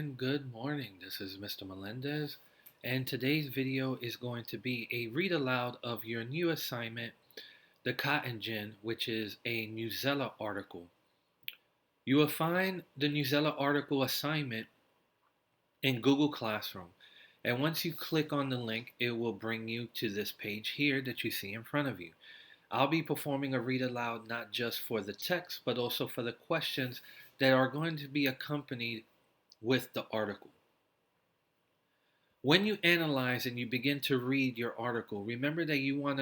Good morning. This is Mr. Melendez, and today's video is going to be a read aloud of your new assignment, The Cotton Gin, which is a Newsela article. You will find the Newsela article assignment in Google Classroom, and once you click on the link, it will bring you to this page here that you see in front of you. I'll be performing a read aloud not just for the text, but also for the questions that are going to be accompanied with the article. When you analyze and you begin to read your article, remember that you want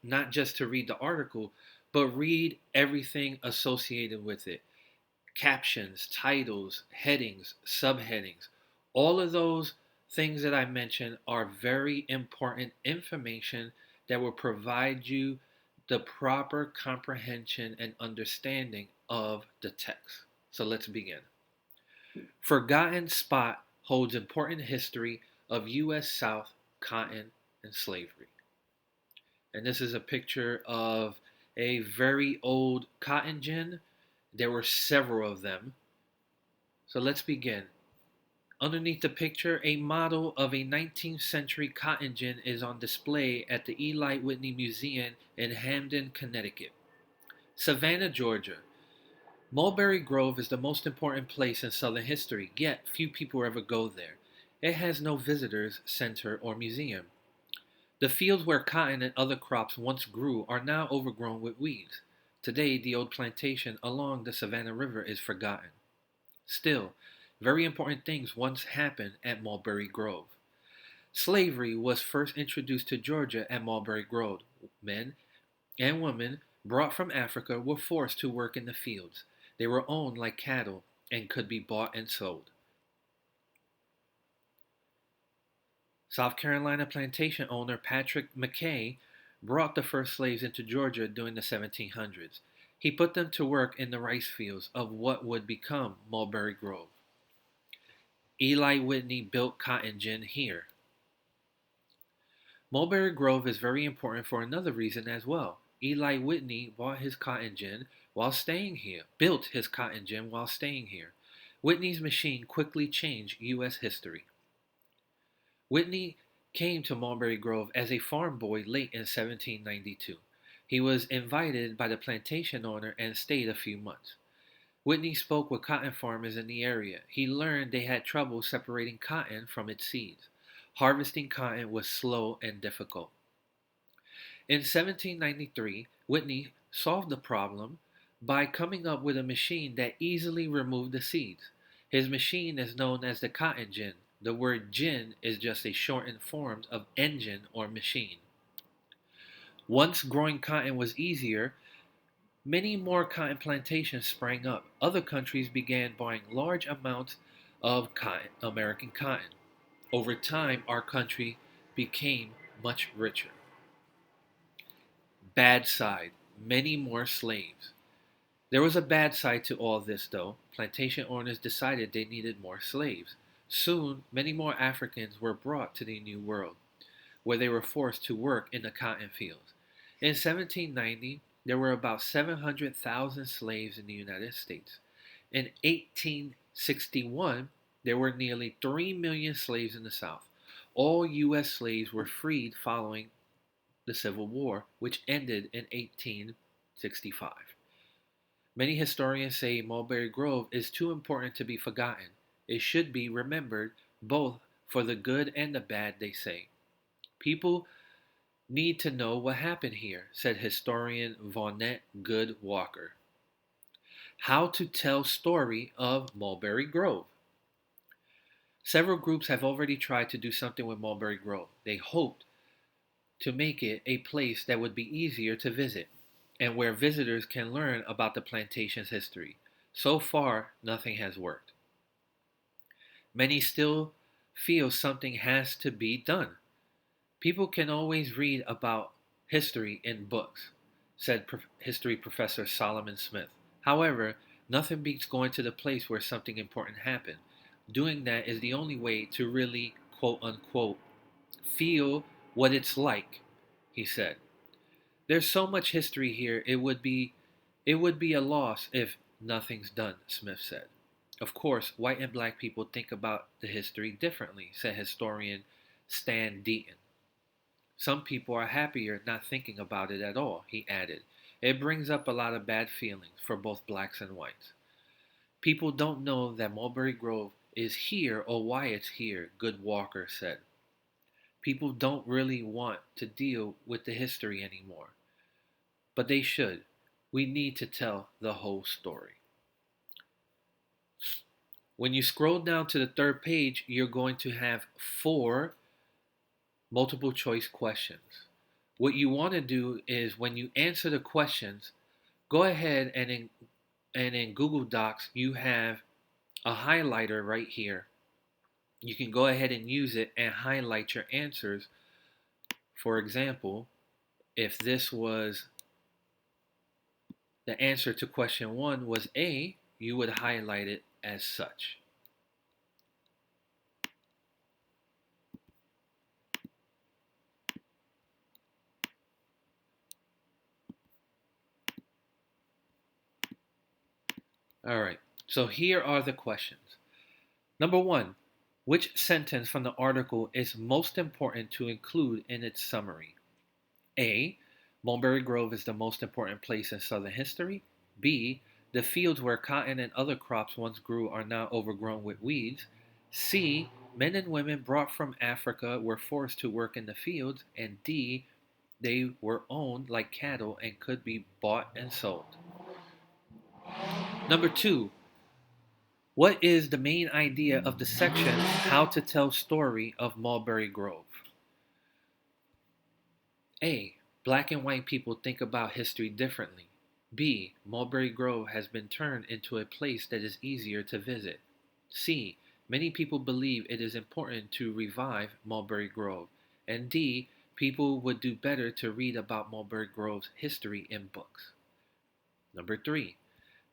not just to read the article, but read everything associated with it. Captions, titles, headings, subheadings. All of those things that I mentioned are very important information that will provide you the proper comprehension and understanding of the text. So let's begin. Forgotten Spot holds important history of U.S. South cotton and slavery. And this is a picture of a very old cotton gin. There were several of them. So let's begin. Underneath the picture, a model of a 19th century cotton gin is on display at the Eli Whitney Museum in Hamden, Connecticut. Savannah, Georgia. Mulberry Grove is the most important place in Southern history, yet few people ever go there. It has no visitors center or museum. The fields where cotton and other crops once grew are now overgrown with weeds. Today, the old plantation along the Savannah River is forgotten. Still, very important things once happened at Mulberry Grove. Slavery was first introduced to Georgia at Mulberry Grove. Men and women brought from Africa were forced to work in the fields. They were owned like cattle and could be bought and sold. South Carolina plantation owner Patrick McKay brought the first slaves into Georgia during the 1700s. He put them to work in the rice fields of what would become Mulberry Grove. Eli Whitney built cotton gin here. Mulberry Grove is very important for another reason as well. Eli Whitney built his cotton gin while staying here. Whitney's machine quickly changed U.S. history. Whitney came to Mulberry Grove as a farm boy late in 1792. He was invited by the plantation owner and stayed a few months. Whitney spoke with cotton farmers in the area. He learned they had trouble separating cotton from its seeds. Harvesting cotton was slow and difficult. In 1793, Whitney solved the problem by coming up with a machine that easily removed the seeds. His machine is known as the cotton gin. The word gin is just a shortened form of engine or machine. Once growing cotton was easier, many more cotton plantations sprang up. Other countries began buying large amounts of cotton, American cotton. Over time, our country became much richer. Bad side, many more slaves. There was a bad side to all this, though. Plantation owners decided they needed more slaves. Soon, many more Africans were brought to the New World, where they were forced to work in the cotton fields. In 1790, there were about 700,000 slaves in the United States. In 1861, there were nearly 3 million slaves in the South. All U.S. slaves were freed following the Civil War, which ended in 1865. Many historians say Mulberry Grove is too important to be forgotten. It should be remembered both for the good and the bad, they say. People need to know what happened here, said historian Vonette Good Walker. How to tell story of Mulberry Grove. Several groups have already tried to do something with Mulberry Grove. They hoped to make it a place that would be easier to visit and where visitors can learn about the plantation's history. So far, nothing has worked. Many still feel something has to be done. People can always read about history in books, said history professor Solomon Smith. However, nothing beats going to the place where something important happened. Doing that is the only way to really, quote unquote, feel what it's like, he said. There's so much history here, it would be a loss if nothing's done, Smith said. Of course, white and black people think about the history differently, said historian Stan Deaton. Some people are happier not thinking about it at all, he added. It brings up a lot of bad feelings for both blacks and whites. People don't know that Mulberry Grove is here or why it's here, Good Walker said. People don't really want to deal with the history anymore, but they should. We need to tell the whole story. When you scroll down to the third page, you're going to have four multiple choice questions. What you want to do is when you answer the questions, go ahead and in Google Docs you have a highlighter right here. You can go ahead and use it and highlight your answers. For example, if this was the answer to question 1 was A, you would highlight it as such. All right. So here are the questions. Number 1, which sentence from the article is most important to include in its summary? A. Mulberry Grove is the most important place in Southern history. B. The fields where cotton and other crops once grew are now overgrown with weeds. C. Men and women brought from Africa were forced to work in the fields. And D. They were owned like cattle and could be bought and sold. Number 2. What is the main idea of the section How to Tell Story of Mulberry Grove? A. Black and white people think about history differently. B. Mulberry Grove has been turned into a place that is easier to visit. C. Many people believe it is important to revive Mulberry Grove. And D. People would do better to read about Mulberry Grove's history in books. Number 3.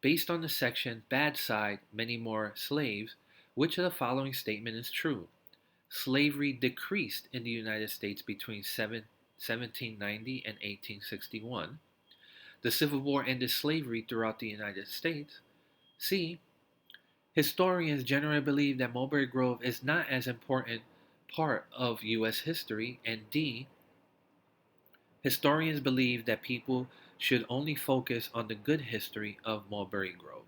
Based on the section Bad Side, Many More Slaves, which of the following statement is true? Slavery decreased in the United States between 1790 and 1861. The Civil War ended slavery throughout the United States. C. Historians generally believe that Mulberry Grove is not as important part of U.S. history. And D. Historians believe that people should only focus on the good history of Mulberry Grove.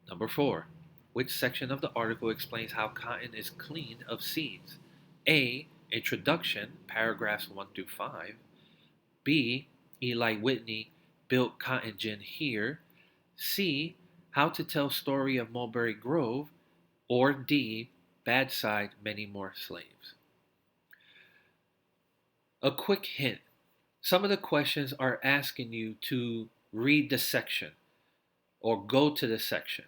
Number 4. Which section of the article explains how cotton is cleaned of seeds? A. Introduction, paragraphs 1 through 5. B. Eli Whitney built cotton gin here. C. How to tell story of Mulberry Grove. Or D. Bad Side, Many More Slaves. A quick hint. Some of the questions are asking you to read the section or go to the section,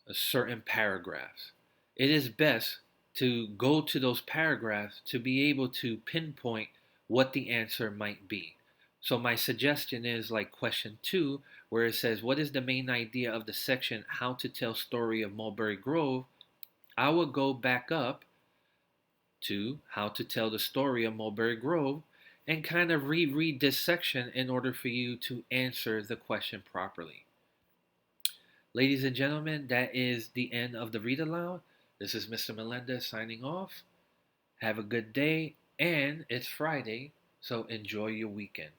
a certain paragraphs. It is best to go to those paragraphs to be able to pinpoint what the answer might be. So my suggestion is like question 2, where it says, what is the main idea of the section How to Tell Story of Mulberry Grove? I will go back up to How to Tell the Story of Mulberry Grove and kind of reread this section in order for you to answer the question properly. Ladies and gentlemen, that is the end of the read aloud. This is Mr. Melendez signing off. Have a good day, and it's Friday, so enjoy your weekend.